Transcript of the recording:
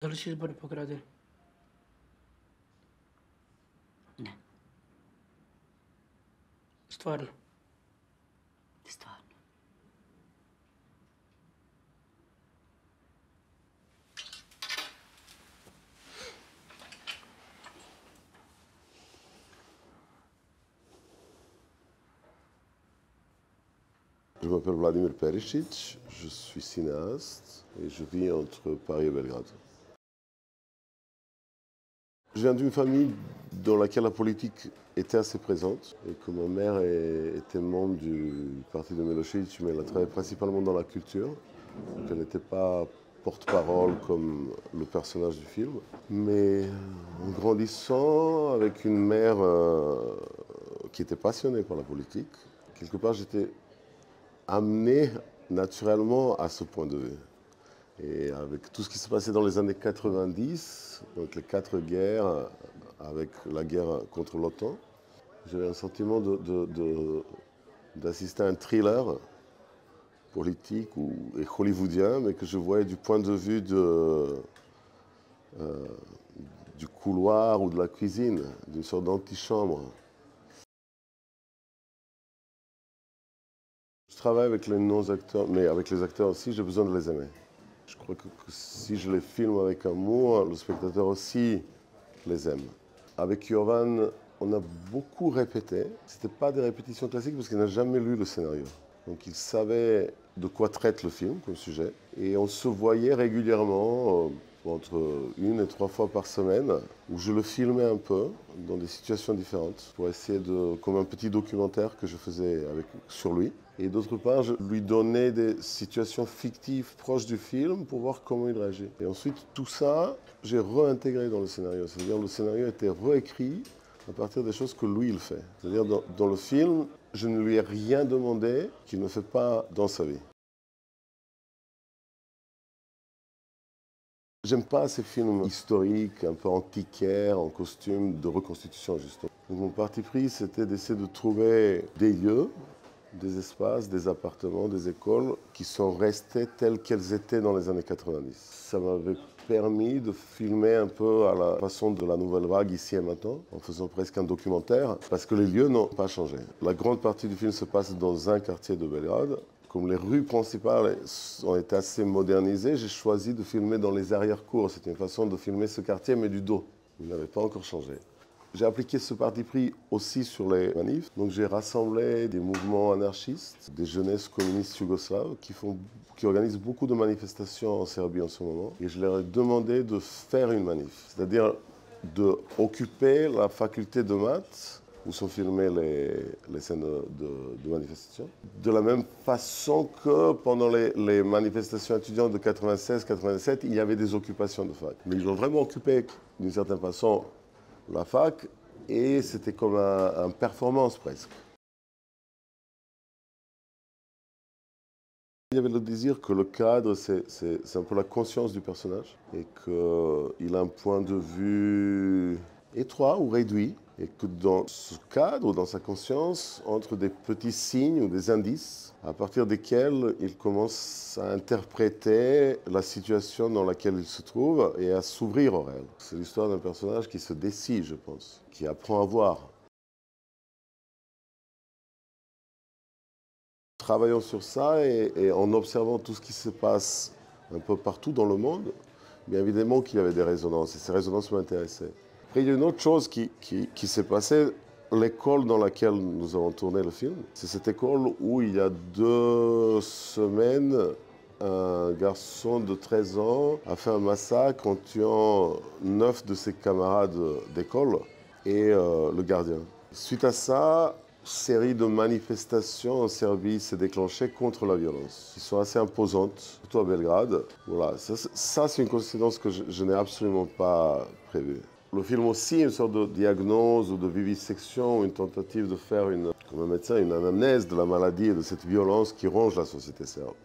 Da li si izbori po gradu? Ne, Stvarno? stvarno. Je m'appelle Vladimir Perišić, je suis cinéaste et je vis entre Paris et Belgrade. Je viens d'une famille dans laquelle la politique était assez présente et que ma mère était membre du parti de Milošević, mais elle a travaillé principalement dans la culture. Donc elle n'était pas porte-parole comme le personnage du film. Mais en grandissant avec une mère qui était passionnée par la politique, quelque part j'étais amené naturellement à ce point de vue. Et avec tout ce qui s'est passé dans les années 90, donc les 4 guerres, avec la guerre contre l'OTAN, j'avais un sentiment d'assister à un thriller politique et hollywoodien, mais que je voyais du point de vue du couloir ou de la cuisine, d'une sorte d'antichambre. Je travaille avec les non-acteurs, mais avec les acteurs aussi, j'ai besoin de les aimer. Je crois que si je les filme avec amour, le spectateur aussi les aime. Avec Jovan, on a beaucoup répété. Ce n'était pas des répétitions classiques parce qu'il n'a jamais lu le scénario. Donc il savait de quoi traite le film comme sujet. Et on se voyait régulièrement, entre 1 et 3 fois par semaine, où je le filmais un peu dans des situations différentes pour essayer comme un petit documentaire que je faisais sur lui. Et d'autre part, je lui donnais des situations fictives proches du film pour voir comment il réagit. Et ensuite, tout ça, j'ai réintégré dans le scénario. C'est-à-dire le scénario a été réécrit à partir des choses que lui, il fait. C'est-à-dire dans le film, je ne lui ai rien demandé qu'il ne fait pas dans sa vie. J'aime pas ces films historiques, un peu antiquaires, en costume, de reconstitution justement. Donc mon parti pris, c'était d'essayer de trouver des lieux, des espaces, des appartements, des écoles qui sont restés tels qu'elles étaient dans les années 90. Ça m'avait permis de filmer un peu à la façon de la nouvelle vague ici et maintenant, en faisant presque un documentaire, parce que les lieux n'ont pas changé. La grande partie du film se passe dans un quartier de Belgrade. Comme les rues principales ont été assez modernisées, j'ai choisi de filmer dans les arrière-cours. C'est une façon de filmer ce quartier, mais du dos. Il n'avait pas encore changé. J'ai appliqué ce parti pris aussi sur les manifs. Donc j'ai rassemblé des mouvements anarchistes, des jeunesses communistes yougoslaves qui organisent beaucoup de manifestations en Serbie en ce moment. Et je leur ai demandé de faire une manif, c'est-à-dire d'occuper la faculté de maths où sont filmées les scènes de manifestation. De la même façon que pendant les manifestations étudiantes de 96-87, il y avait des occupations de fac. Mais ils ont vraiment occupé, d'une certaine façon, la fac, et c'était comme un performance presque. Il y avait le désir que le cadre, c'est un peu la conscience du personnage, et qu'il a un point de vue étroit ou réduit, et que dans ce cadre, dans sa conscience, entre des petits signes ou des indices, à partir desquels il commence à interpréter la situation dans laquelle il se trouve et à s'ouvrir au réel. C'est l'histoire d'un personnage qui se décide, je pense, qui apprend à voir. Travaillant sur ça et en observant tout ce qui se passe un peu partout dans le monde, bien évidemment qu'il y avait des résonances, et ces résonances m'intéressaient. Après, il y a une autre chose qui s'est passée, l'école dans laquelle nous avons tourné le film. C'est cette école où il y a 2 semaines, un garçon de 13 ans a fait un massacre en tuant 9 de ses camarades d'école et le gardien. Suite à ça, série de manifestations en Serbie s'est déclenchée contre la violence, qui sont assez imposantes, surtout à Belgrade. Voilà, ça c'est une coïncidence que je n'ai absolument pas prévue. Le film aussi, une sorte de diagnose ou de vivisection, une tentative de faire, comme un médecin, une anamnèse de la maladie et de cette violence qui ronge la société serbe.